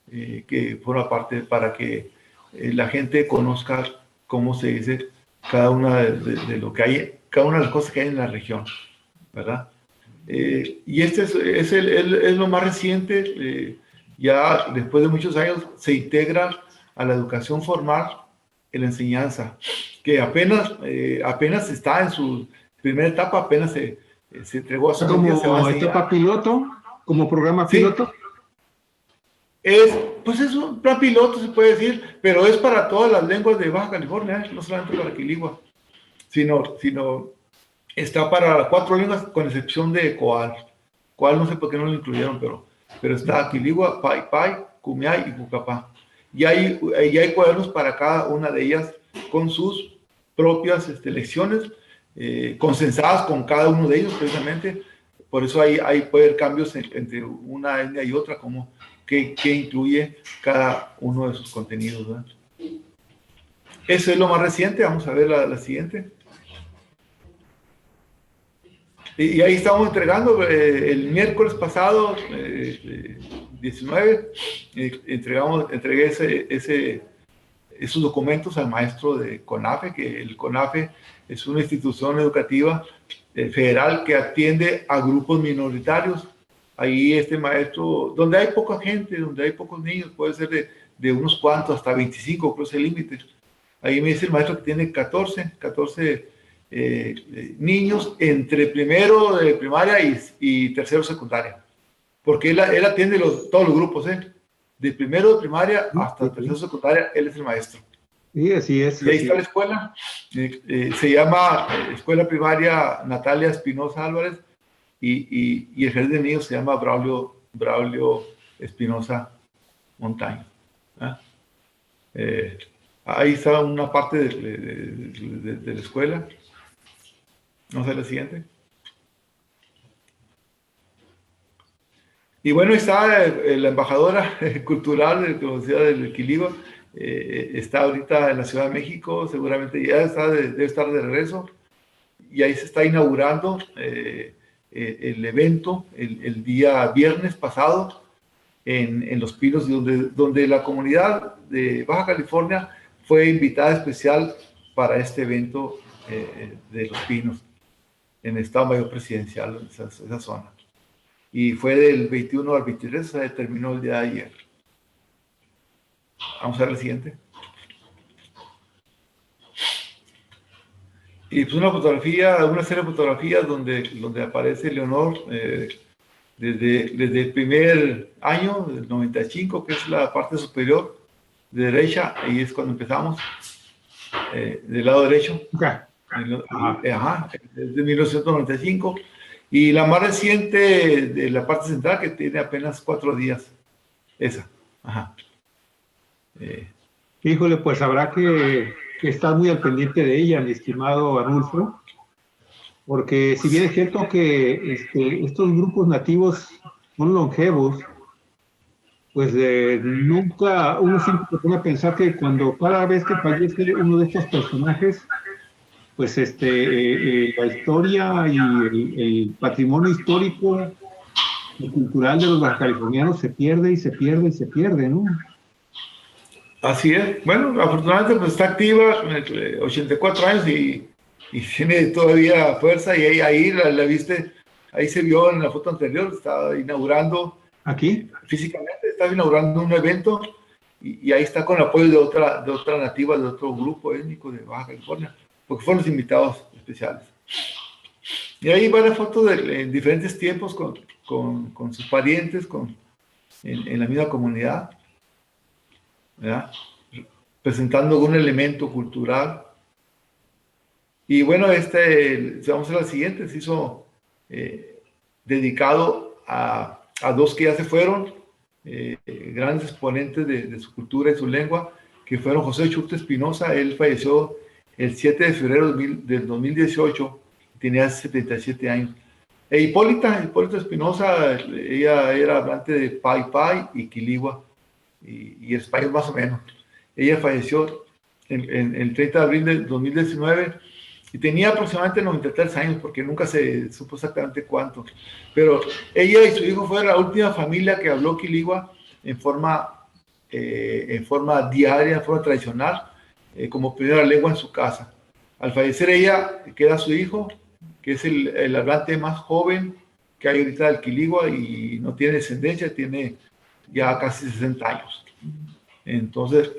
que forma parte para que la gente conozca cómo se dice cada una de lo que hay, cada una de las cosas que hay en la región, ¿verdad? Y este es lo más reciente. Ya después de muchos años se integra a la educación formal en la enseñanza, que apenas está en su primera etapa, apenas se entregó a su como etapa piloto, como programa piloto. Pues es un plan piloto, se puede decir, pero es para todas las lenguas de Baja California, no solamente para Quiligua, sino está para 4 lenguas, con excepción de Coal. Coal no sé por qué no lo incluyeron, pero está Quiligua, Pai, Kumeyaay y Pucallpa. Y hay cuadernos para cada una de ellas con sus propias lecciones, consensadas con cada uno de ellos precisamente. Por eso puede haber cambios entre una etnia y otra, como que incluye cada uno de sus contenidos, ¿verdad? Eso es lo más reciente. Vamos a ver la siguiente. Y ahí estamos entregando, el miércoles pasado, 19, entregué esos documentos al maestro de CONAFE, que el CONAFE es una institución educativa federal que atiende a grupos minoritarios. Ahí este maestro, donde hay poca gente, donde hay pocos niños, puede ser de unos cuantos, hasta 25, creo que es el límite. Ahí me dice el maestro que tiene 14 niños entre 1º de primaria y 3º secundaria, porque él atiende todos los grupos, de 1º de primaria hasta 3º secundaria, él es el maestro. Sí, así es. Y ahí está la escuela, se llama Escuela Primaria Natalia Espinosa Álvarez, y el jardín de niños se llama Braulio Espinosa Montaño. Ahí está una parte de la escuela. Vamos a ver la siguiente. Y bueno, está la embajadora cultural de la Universidad de Quiligua, está ahorita en la Ciudad de México, seguramente ya debe estar de regreso, y ahí se está inaugurando el evento el día viernes pasado en Los Pinos, donde la comunidad de Baja California fue invitada especial para este evento de Los Pinos, en el Estado Mayor Presidencial, en esa zona. Y fue del 21 al 23, se terminó el día de ayer. Vamos a ver la siguiente. Y pues una serie de fotografías donde aparece Leonor desde el primer año, del 95, que es la parte superior de derecha, ahí es cuando empezamos, del lado derecho. de 1995. Y la más reciente de la parte central, que tiene apenas 4 días. Esa. Ajá. Híjole, pues habrá que estar muy al pendiente de ella, mi estimado Arnulfo, porque si bien es cierto que estos grupos nativos son longevos, pues nunca, uno siempre se pone a pensar que cada vez que fallece uno de estos personajes, pues la historia y el patrimonio histórico y cultural de los bajacalifornianos se pierde y se pierde y se pierde, ¿no? Así es. Bueno, afortunadamente pues está activa, 84 años y tiene todavía fuerza, y ahí la viste, ahí se vio en la foto anterior, estaba inaugurando. ¿Aquí? Físicamente estaba inaugurando un evento y ahí está con el apoyo de otra nativa, de otro grupo étnico de Baja California, porque fueron los invitados especiales. Y ahí va la foto en diferentes tiempos con sus parientes, en la misma comunidad, ¿verdad? Presentando algún elemento cultural. Y bueno, vamos a la siguiente, se hizo dedicado a 2 que ya se fueron, grandes exponentes de su cultura y su lengua, que fueron José Churte Espinosa. Él falleció el 7 de febrero del 2018, tenía 77 años. Hipólita Espinosa, ella era hablante de Pai Pai y Quiligua, y español más o menos. Ella falleció el 30 de abril del 2019, y tenía aproximadamente 93 años, porque nunca se supo exactamente cuánto. Pero ella y su hijo fueron la última familia que habló Quiligua en forma diaria, en forma tradicional, como primera lengua en su casa. Al fallecer ella, queda su hijo, que es el hablante más joven que hay ahorita del Quiligua, y no tiene descendencia, tiene ya casi 60 años. Entonces,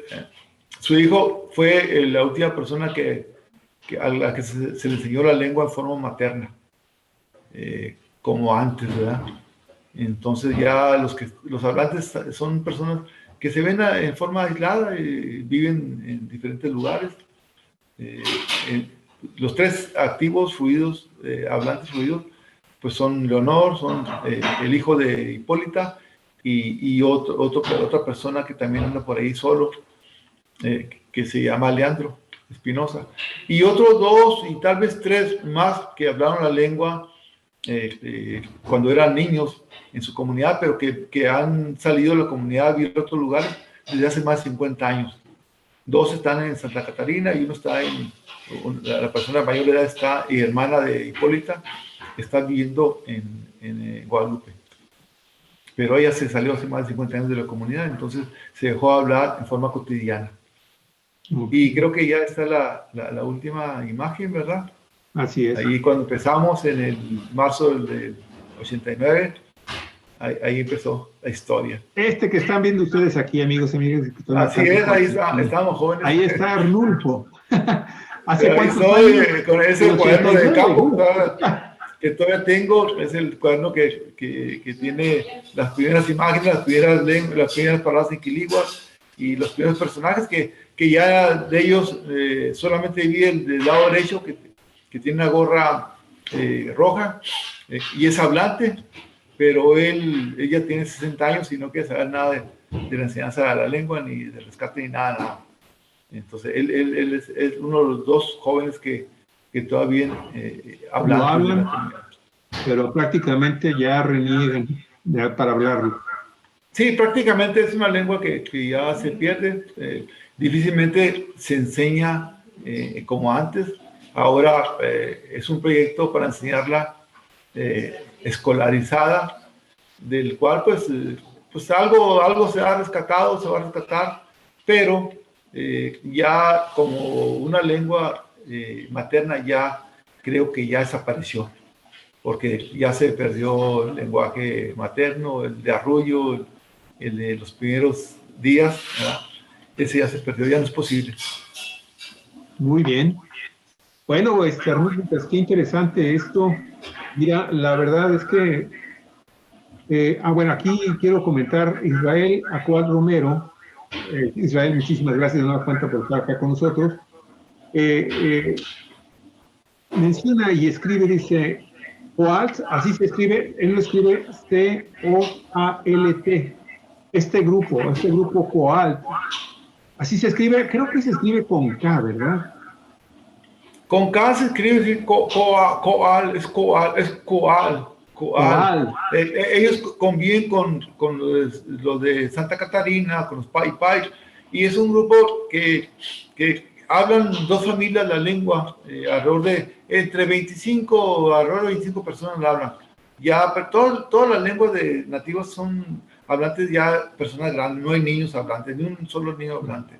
su hijo fue la última persona a la que se le enseñó la lengua en forma materna, como antes, ¿verdad? Entonces ya los hablantes son personas que se ven en forma aislada, viven en diferentes lugares. Los 3 activos fluidos, hablantes fluidos, pues son Leonor, son el hijo de Hipólita, y otra persona que también anda por ahí solo, que se llama Leandro Espinosa, y otros 2 y tal vez 3 más que hablaron la lengua cuando eran niños en su comunidad, pero que han salido de la comunidad a vivir en otros lugares desde hace más de 50 años. 2 están en Santa Catarina y uno está la persona mayor de edad está, y hermana de Hipólita, está viviendo en Guadalupe. Pero ella se salió hace más de 50 años de la comunidad, entonces se dejó hablar en forma cotidiana. Y creo que ya está la última imagen, ¿verdad? Así es. Ahí cuando empezamos en el marzo del 89, ahí empezó la historia. Que están viendo ustedes aquí, amigos y amigas. Así es, ahí estábamos jóvenes. Ahí está Arnulfo. ¿Hace cuántos años? Con ese cuaderno de campo que todavía tengo, es el cuaderno que tiene las primeras imágenes, las primeras palabras en Quiligua y los primeros personajes que ya de ellos solamente vi el del lado derecho, que tiene una gorra roja y es hablante, pero ella tiene 60 años y no quiere saber nada de la enseñanza de la lengua, ni del rescate, ni nada. Entonces, él es uno de los 2 jóvenes que todavía hablan, pero prácticamente ya reniegan para hablarlo. Sí, prácticamente es una lengua que ya se pierde, difícilmente se enseña como antes. Ahora es un proyecto para enseñarla escolarizada, del cual pues algo se ha rescatado, se va a rescatar, pero ya como una lengua materna ya creo que ya desapareció, porque ya se perdió el lenguaje materno, el de arrullo, el de los primeros días, ¿verdad? Ese ya se perdió, ya no es posible. Muy bien. Bueno, pues qué interesante esto. Mira, la verdad es que bueno, aquí quiero comentar Israel Acuad Romero. Israel, muchísimas gracias de nueva cuenta por estar acá con nosotros. menciona y escribe, dice, Coalt, así se escribe, él lo escribe C-O-A-L-T. Este grupo Coalt, así se escribe, creo que se escribe con K, ¿verdad? Con K se escribe, sí, coal, es coal, es coal, coal. Coal. Ellos conviven con los de Santa Catarina, con los Pai Pai, y es un grupo que hablan dos familias la lengua, alrededor de entre 25, alrededor de 25 personas la hablan. Ya, pero todas las lenguas nativas son hablantes ya personas grandes, no hay niños hablantes, ni un solo niño hablante.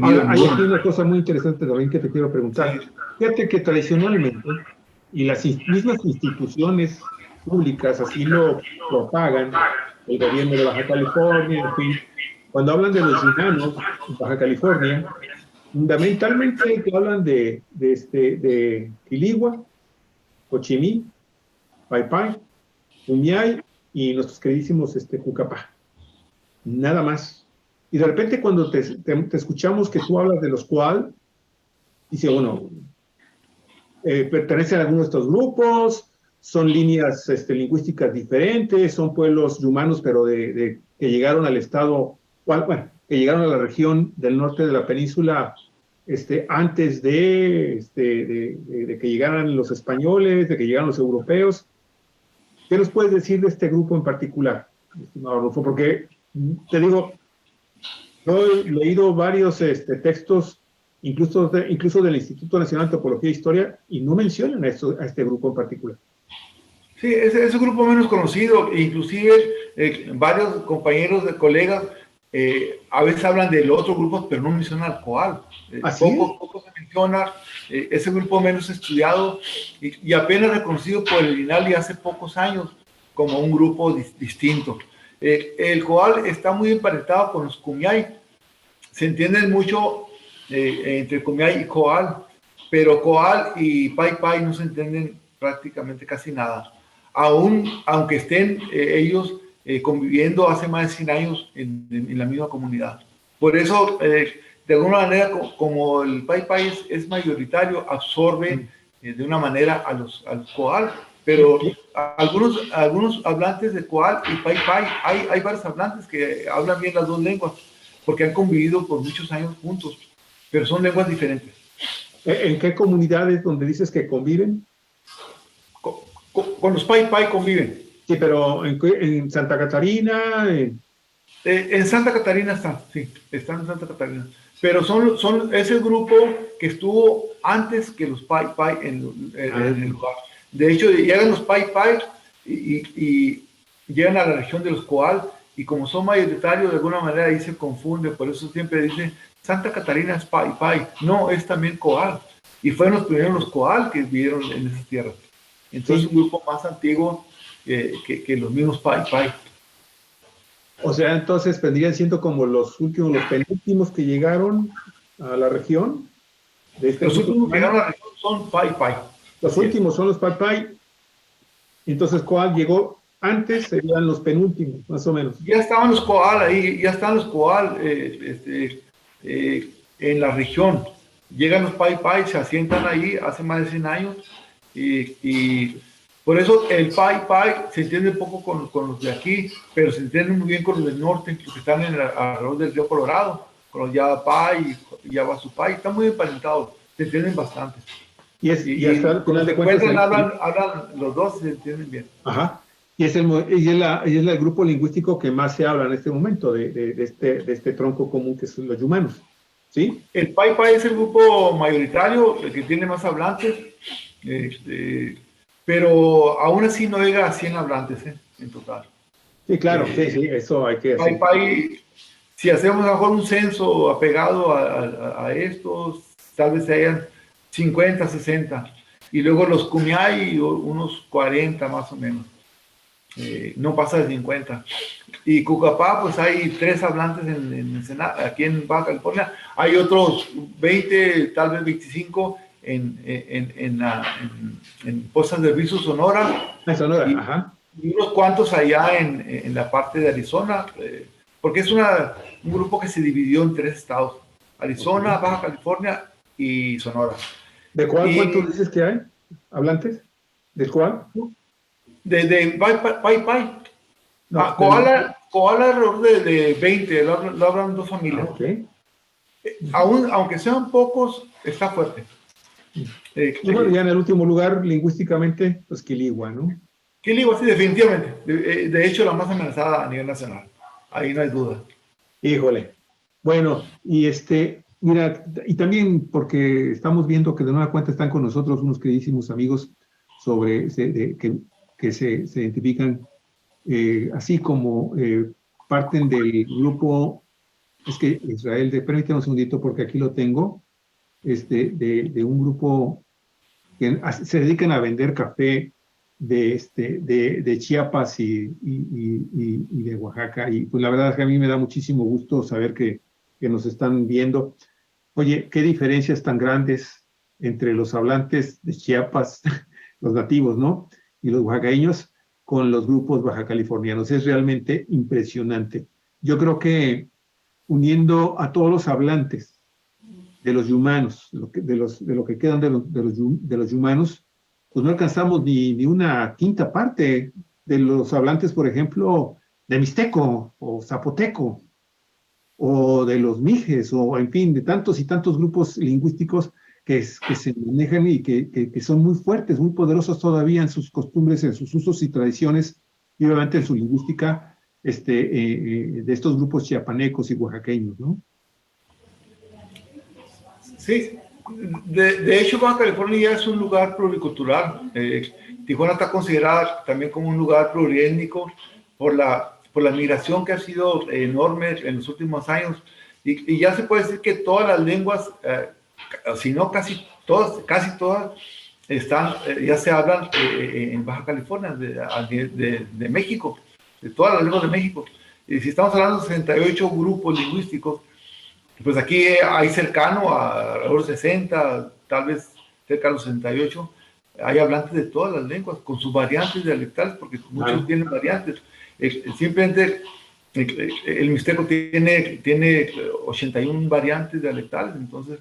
Ahora, hay aquí una cosa muy interesante también que te quiero preguntar. Sí. Fíjate que tradicionalmente, y las mismas instituciones públicas así lo propagan, el gobierno de Baja California, en fin, cuando hablan de los yumanos en Baja California, fundamentalmente te hablan de Quiligua, Cochimí, Paipai, Umiay y nuestros queridísimos Jucapá. Nada más. Y de repente cuando te escuchamos que tú hablas de los Coal, dice, bueno, pertenecen a alguno de estos grupos, son líneas lingüísticas diferentes, son pueblos yumanos, pero que llegaron al estado, bueno, que llegaron a la región del norte de la península antes de que llegaran los españoles, de que llegaran los europeos. ¿Qué nos puedes decir de este grupo en particular, estimado Rodolfo? Porque, te digo, yo he leído varios textos, incluso del Instituto Nacional de Antropología e Historia, y no mencionan a este grupo en particular. Sí, es un grupo menos conocido, inclusive varios compañeros de colegas a veces hablan del otro grupo, pero no mencionan al Coal. Poco se menciona, ese grupo menos estudiado y apenas reconocido por el INALI hace pocos años como un grupo distinto. El Coal está muy emparentado con los Kumiai. Se entienden mucho entre Kumiai y Coal, pero Coal y Pai Pai no se entienden prácticamente casi nada. Aunque estén ellos conviviendo hace más de 100 años en la misma comunidad. Por eso, de alguna manera, como el Pai Pai es mayoritario, absorbe de una manera a los Coal, pero algunos hablantes de Coal y Pai Pai, hay varios hablantes que hablan bien las dos lenguas, porque han convivido por muchos años juntos, pero son lenguas diferentes. ¿En qué comunidades donde dices que conviven? Con los Pai Pai conviven. Sí, pero en Santa Catarina. En Santa Catarina están en Santa Catarina. Pero es el grupo que estuvo antes que los Pai Pai en el lugar. De hecho, llegan los Pai Pai y llegan a la región de los Coal, y como son mayoritarios, de alguna manera ahí se confunde. Por eso siempre dicen Santa Catarina es Pai Pai. No, es también Coal. Y fueron los primeros los Coal que vivieron en esas tierras. Entonces, un grupo más antiguo que los mismos Pai Pai. O sea, entonces vendrían siendo como los penúltimos que llegaron a la región. Los últimos que llegaron a la región son Pai Pai. Los últimos son los Pai Pai. Entonces, Coal llegó antes, serían los penúltimos, más o menos. Ya estaban los Coal ahí, ya están los Coal en la región. Llegan los Pai Pai, se asientan ahí hace más de 100 años. Y por eso el Pai Pai se entiende un poco con los de aquí, pero se entiende muy bien con los del norte, los que están alrededor del río Colorado, con los Yavapai y Yavasupai, están muy emparentados, se entienden bastante. Y hasta al final de cuentas hablan los dos, se entienden bien. Ajá. Y es el grupo lingüístico que más se habla en este momento de este tronco común que son los yumanos. ¿Sí? El Pai Pai es el grupo mayoritario, el que tiene más hablantes. Pero aún así no llega a 100 hablantes en total. Sí, claro, sí, eso hay que hacer. Pai Pai, si hacemos a lo mejor un censo apegado a estos, tal vez hayan 50, 60. Y luego los Kumiai, unos 40 más o menos. No pasa de 50. Y Cucapá, pues hay 3 hablantes aquí en Baja California. Hay otros 20, tal vez 25 en Pozas de Rizo, Sonora. Ajá. Y unos cuantos allá en la parte de Arizona, porque es un grupo que se dividió en 3 estados: Arizona, Baja California y Sonora. ¿De cuántos dices que hay? hablantes. ¿Del cual? De Pai Pai. No, Koala alrededor de 20, lo hablan dos familias. Okay. Aunque sean pocos, está fuerte. Y bueno, ya en el último lugar, lingüísticamente, pues Quiligua, ¿no? Quiligua, sí, definitivamente. De hecho, la más amenazada a nivel nacional. Ahí no hay duda. Híjole. Bueno, y mira, y también porque estamos viendo que de nueva cuenta están con nosotros unos queridísimos amigos que se identifican así como parten del grupo, es que Israel, permíteme un segundito porque aquí lo tengo, de un grupo que se dedican a vender café de Chiapas y de Oaxaca. Y pues la verdad es que a mí me da muchísimo gusto saber que nos están viendo. Oye, qué diferencias tan grandes entre los hablantes de Chiapas, los nativos, ¿no? Y los oaxaqueños con los grupos bajacalifornianos. Es realmente impresionante. Yo creo que uniendo a todos los hablantes de los humanos, de lo que quedan de los humanos, pues no alcanzamos ni una quinta parte de los hablantes, por ejemplo, de mixteco o zapoteco, o de los mijes, o en fin, de tantos y tantos grupos lingüísticos que se manejan y que son muy fuertes, muy poderosos todavía en sus costumbres, en sus usos y tradiciones, y obviamente en su lingüística, de estos grupos chiapanecos y oaxaqueños, ¿no? Sí, de hecho, Baja California ya es un lugar pluricultural. Tijuana está considerada también como un lugar pluriétnico por la migración que ha sido enorme en los últimos años. Y ya se puede decir que todas las lenguas, si no casi todas, están, ya se hablan en Baja California, de México, de todas las lenguas de México. Y si estamos hablando de 68 grupos lingüísticos, pues aquí hay cercano a los 60, tal vez cerca de los 68, hay hablantes de todas las lenguas, con sus variantes dialectales, porque muchos tienen variantes. Simplemente el mixteco tiene 81 variantes dialectales, entonces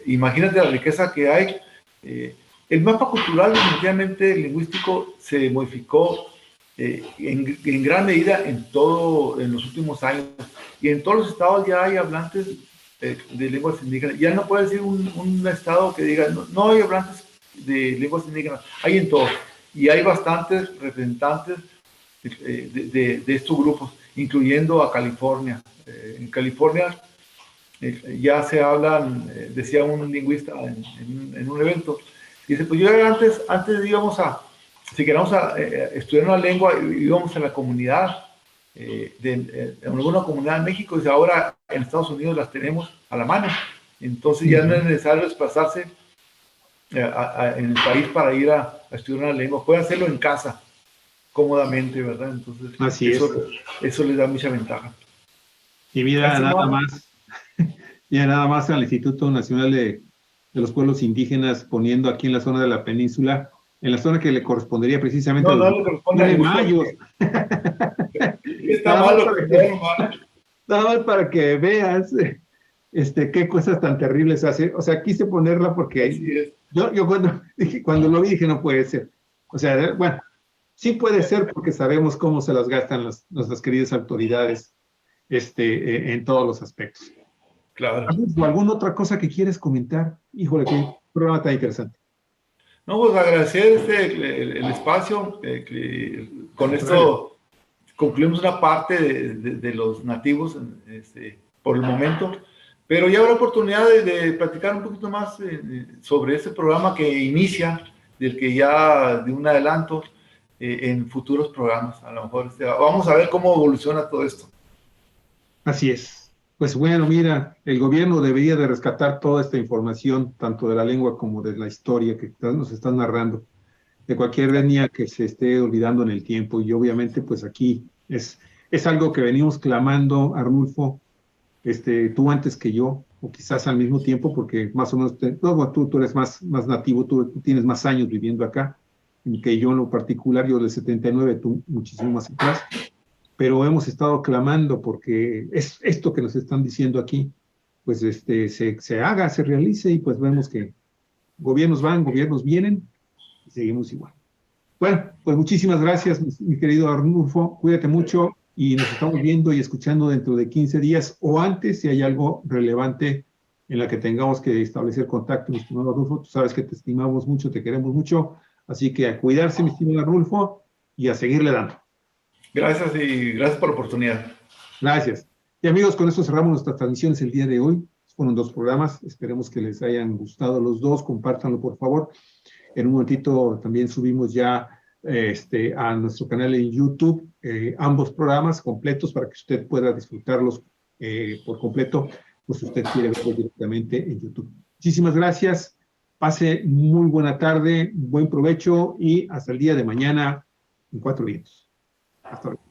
imagínate la riqueza que hay. El mapa cultural definitivamente lingüístico se modificó en gran medida en los últimos años, y en todos los estados ya hay hablantes de lenguas indígenas. Ya no puede decir un estado que diga no hay hablantes de lenguas indígenas, hay en todos, y hay bastantes representantes de estos grupos, incluyendo a California. En California ya se hablan, decía un lingüista en un evento, dice, pues yo antes si queríamos estudiar una lengua, íbamos a la comunidad, en alguna comunidad en México, dice, ahora en Estados Unidos las tenemos a la mano, entonces ya no es necesario desplazarse en el país para ir a estudiar una lengua, puede hacerlo en casa, cómodamente, ¿verdad? Entonces, eso les da mucha ventaja. Y mira nada más al Instituto Nacional de los Pueblos Indígenas poniendo aquí en la zona de la península, en la zona que le correspondería precisamente a los mayos. Está malo, nada más para que veas qué cosas tan terribles hace. O sea, quise ponerla porque yo cuando lo vi dije, no puede ser. O sea, bueno, sí puede ser porque sabemos cómo se las gastan nuestras queridas autoridades en todos los aspectos. Claro. ¿Alguna otra cosa que quieres comentar? Híjole, qué programa tan interesante. No, pues agradecer el espacio. Con esto concluimos una parte de los nativos por el momento, pero ya habrá oportunidad de platicar un poquito más sobre este programa que inicia, del que ya de un adelanto en futuros programas. A lo mejor vamos a ver cómo evoluciona todo esto. Así es. Pues bueno, mira, el gobierno debería de rescatar toda esta información, tanto de la lengua como de la historia que nos están narrando, de cualquier etnia que se esté olvidando en el tiempo. Y obviamente, pues aquí es algo que venimos clamando, Arnulfo, tú antes que yo, o quizás al mismo tiempo, porque más o menos, tú eres más nativo, tú tienes más años viviendo acá, que yo en lo particular, yo del 79, tú muchísimo más atrás. Pero hemos estado clamando porque es esto que nos están diciendo aquí, pues se haga, se realice, y pues vemos que Gobiernos van, gobiernos vienen, y seguimos igual. Bueno, pues muchísimas gracias, mi querido Arnulfo. Cuídate mucho y nos estamos viendo y escuchando dentro de 15 días o antes si hay algo relevante en la que tengamos que establecer contacto, mi estimado Arnulfo. Tú sabes que te estimamos mucho, te queremos mucho. Así que a cuidarse, mi estimado Arnulfo, y a seguirle dando. Gracias y gracias por la oportunidad. Gracias. Y amigos, con esto cerramos nuestras transmisiones el día de hoy. Fueron 2 programas. Esperemos que les hayan gustado los 2. Compártanlo, por favor. En un momentito también subimos ya a nuestro canal en YouTube ambos programas completos para que usted pueda disfrutarlos por completo, pues si usted quiere verlos directamente en YouTube. Muchísimas gracias. Pase muy buena tarde, buen provecho y hasta el día de mañana en 4 días. Hasta luego.